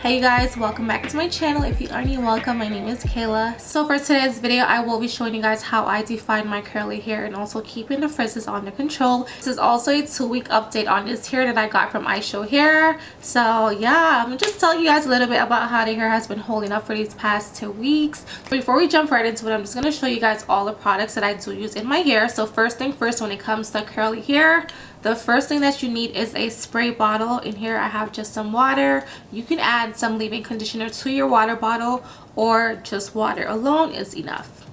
Hey you guys, welcome back to my channel. If you are new, welcome. My name is Kayla. So for today's video, I will be showing you guys how I define my curly hair and also keeping the frizzes under control. This is also a 2-week update on this hair that I got from Ishowhair. So yeah, I'm just telling you guys a little bit about how the hair has been holding up for these past 2 weeks. Before we jump right into it, I'm just going to show you guys all the products that I do use in my hair. So first thing first, when it comes to curly hair, the first thing that you need is a spray bottle. In here I have just some water. You can add some leave-in conditioner to your water bottle, or just water alone is enough.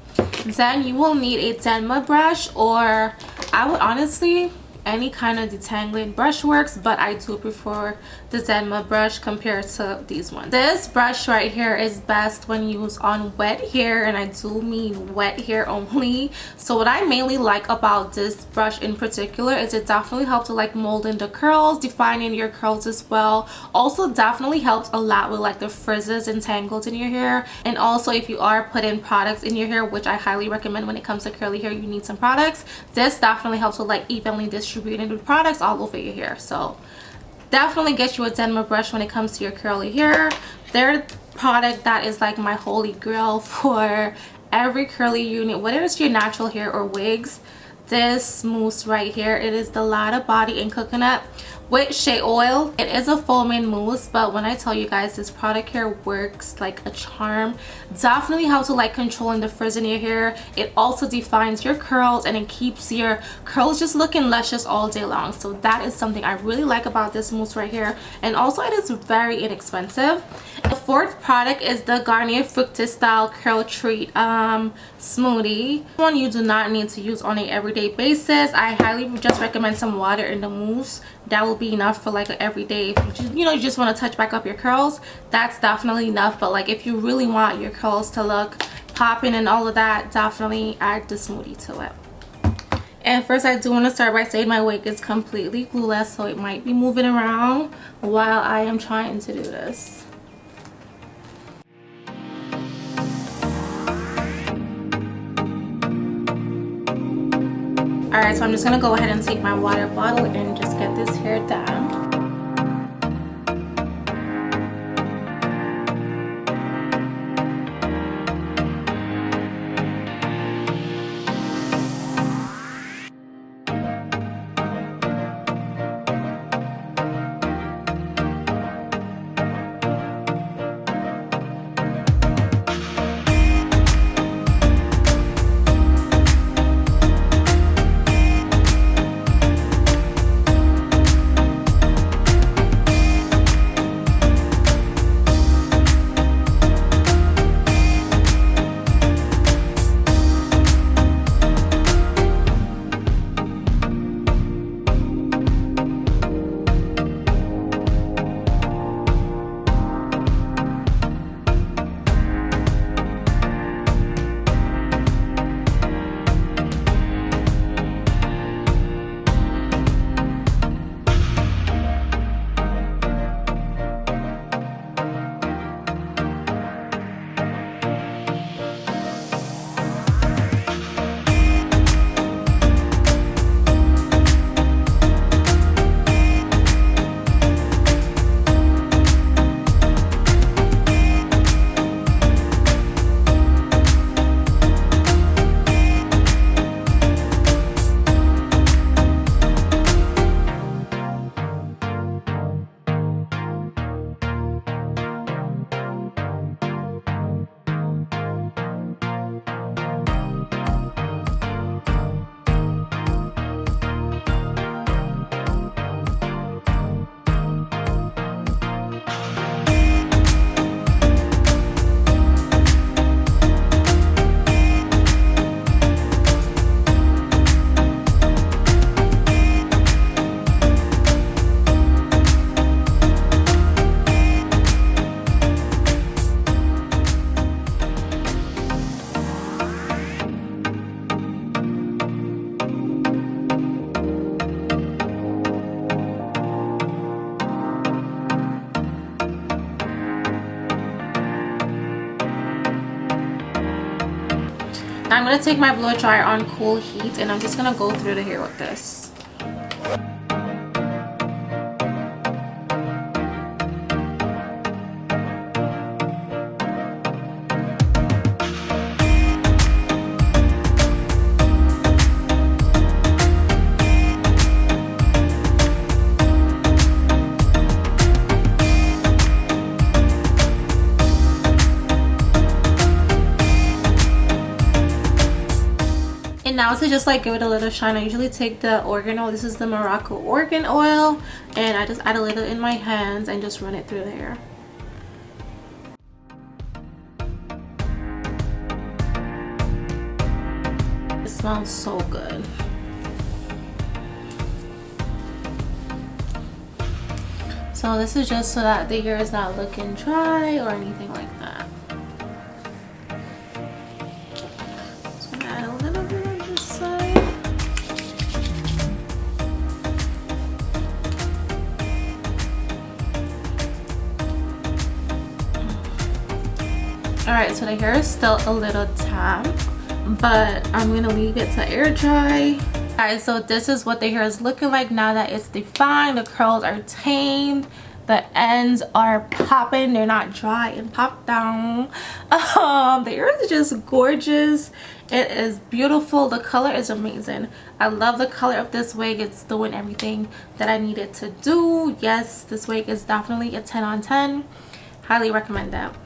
Then you will need a Denma brush, or I would honestly, any kind of detangling brush works, but I do prefer the Denma brush compared to these ones. This brush right here is best when used on wet hair, and I do mean wet hair only. So what I mainly like about this brush in particular is it definitely helps to like mold in the curls, defining your curls as well. Also definitely helps a lot with like the frizzes and tangles in your hair. And also if you are putting products in your hair, which I highly recommend when it comes to curly hair, you need some products. This definitely helps with like evenly distributing the products all over your hair. So definitely get you a Denma brush when it comes to your curly hair. Their product that is like my holy grail for every curly unit, whether it's your natural hair or wigs. This mousse right here, it is the Lada Body and Coconut with shea oil. It is a foaming mousse, but when I tell you guys this product here works like a charm. Definitely helps to like controlling the frizz in your hair. It also defines your curls and it keeps your curls just looking luscious all day long. So that is something I really like about this mousse right here. And also it is very inexpensive. The fourth product is the Garnier Fructis Style Curl Treat smoothie. One you do not need to use on an everyday basis. I highly just recommend some water in the mousse. That will be enough for like an everyday. If you just want to touch back up your curls, that's definitely enough. But like if you really want your curls to look popping and all of that, definitely add the smoothie to it. And first, I do want to start by saying my wig is completely glueless, so it might be moving around while I am trying to do this. Alright, so I'm just going to go ahead and take my water bottle and just get this hair done. Now I'm going to take my blow dryer on cool heat and I'm just going to go through the hair with this. And now to just like give it a little shine, I usually take the organ oil. This is the Morocco organ oil, and I just add a little in my hands and just run it through the hair. It smells so good. So this is just so that the hair is not looking dry or anything like that. So I'm gonna add a little bit on this side. Alright, so the hair is still a little damp, but I'm gonna leave it to air dry. Guys, so this is what the hair is looking like now that it's defined. The curls are tamed, the ends are popping, they're not dry and popped down. The hair is just gorgeous. It is beautiful. The color is amazing. I love the color of this wig. It's doing everything that I needed to do. Yes, this wig is definitely a 10 on 10. Highly recommend that.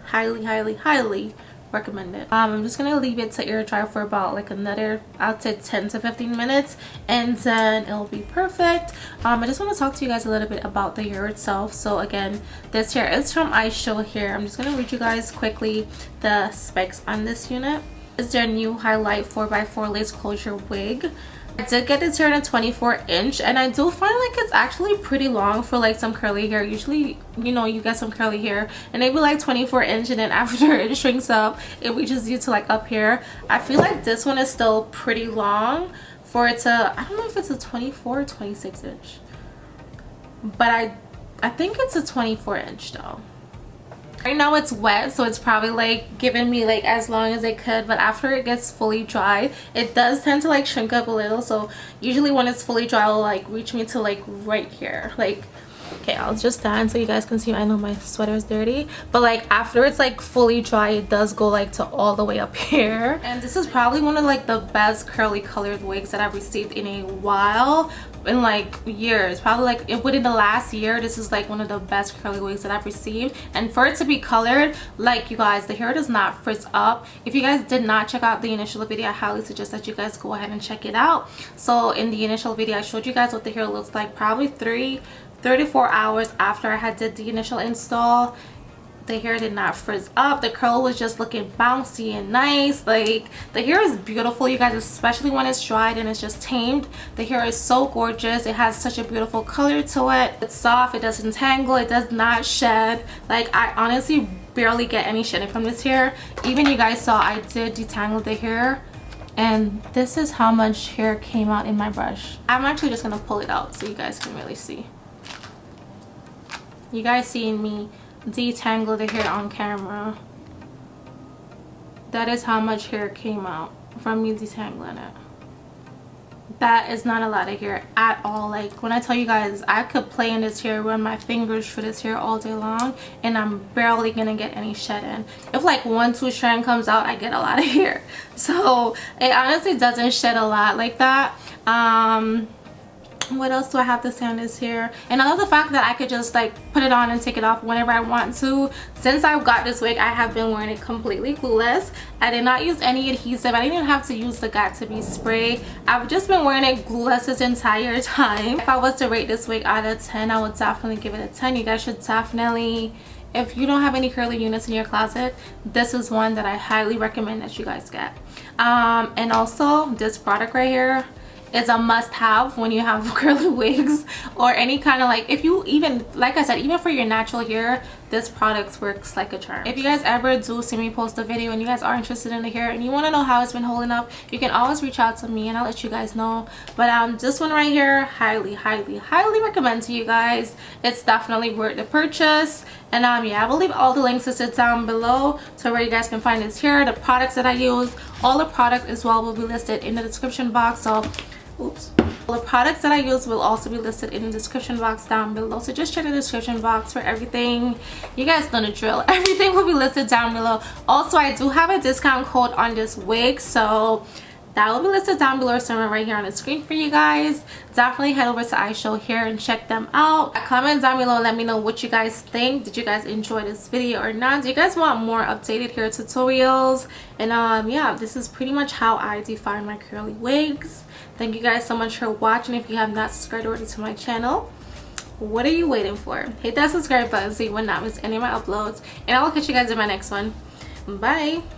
Highly recommend it. I'm just gonna leave it to air dry for about like another, I'd say 10 to 15 minutes, and then it'll be perfect. I just want to talk to you guys a little bit about the hair itself. So again, this hair is from Ishowhair. I'm just gonna read you guys quickly the specs on this unit. It's their new highlight 4x4 lace closure wig. I did get this hair in a 24-inch, and I do find like it's actually pretty long for like some curly hair. Usually, you know, you get some curly hair and they be like 24-inch, and then after it shrinks up, it reaches you to like up here. I feel like this one is still pretty long for it to, I don't know if it's a 24 or 26-inch, but I think it's a 24-inch though. Right now it's wet, so it's probably like giving me like as long as it could, but after it gets fully dry, it does tend to like shrink up a little. So usually when it's fully dry, it'll like reach me to like right here. Like, okay, I'll just stand so you guys can see. I know my sweater is dirty, but like after it's like fully dry, it does go like to all the way up here. And this is probably one of like the best curly colored wigs that I've received in a while, in like years. Probably like within the last year, this is like one of the best curly wigs that I've received. And for it to be colored, like, you guys, the hair does not frizz up. If you guys did not check out the initial video, I highly suggest that you guys go ahead and check it out. So in the initial video, I showed you guys what the hair looks like probably 34 hours after I had did the initial install. The hair did not frizz up. The curl was just looking bouncy and nice. Like, the hair is beautiful, you guys, especially when it's dried and it's just tamed. The hair is so gorgeous. It has such a beautiful color to it. It's soft, it doesn't tangle, it does not shed. Like, I honestly barely get any shedding from this hair. Even you guys saw I did detangle the hair, and this is how much hair came out in my brush. I'm actually just gonna pull it out so you guys can really see. You guys seeing me detangle the hair on camera. That is how much hair came out from me detangling it. That is not a lot of hair at all. Like, when I tell you guys, I could play in this hair, run my fingers through this hair all day long, and I'm barely gonna get any shedding. If like 1-2 strand comes out, I get a lot of hair. So it honestly doesn't shed a lot like that. What else do I have to say on this hair? And I love the fact that I could just like put it on and take it off whenever I want to. Since I got this wig, I have been wearing it completely glueless. I did not use any adhesive. I didn't even have to use the Got2b spray. I've just been wearing it glueless this entire time. If I was to rate this wig out of 10, I would definitely give it a 10. You guys should definitely, if you don't have any curly units in your closet, this is one that I highly recommend that you guys get. And also, this product right here is a must-have when you have curly wigs or any kind of, like, if you even, like I said, even for your natural hair, this product works like a charm. If you guys ever do see me post a video and you guys are interested in the hair and you want to know how it's been holding up, you can always reach out to me and I'll let you guys know. But this one right here, highly recommend to you guys. It's definitely worth the purchase. And yeah, I will leave all the links listed down below to where you guys can find this hair, the products that I use. All the products as well will be listed in the description box. So oops, all the products that I use will also be listed in the description box down below, so just check the description box for everything. You guys know the drill. Everything will be listed down below. Also, I do have a discount code on this wig, so that will be listed down below, somewhere right here on the screen for you guys. Definitely head over to Ishowhair and check them out. Comment down below, let me know what you guys think. Did you guys enjoy this video or not? Do you guys want more updated hair tutorials? And yeah, this is pretty much how I define my curly wigs. Thank you guys so much for watching. If you have not subscribed already to my channel, what are you waiting for? Hit that subscribe button so you will not miss any of my uploads, and I will catch you guys in my next one. Bye.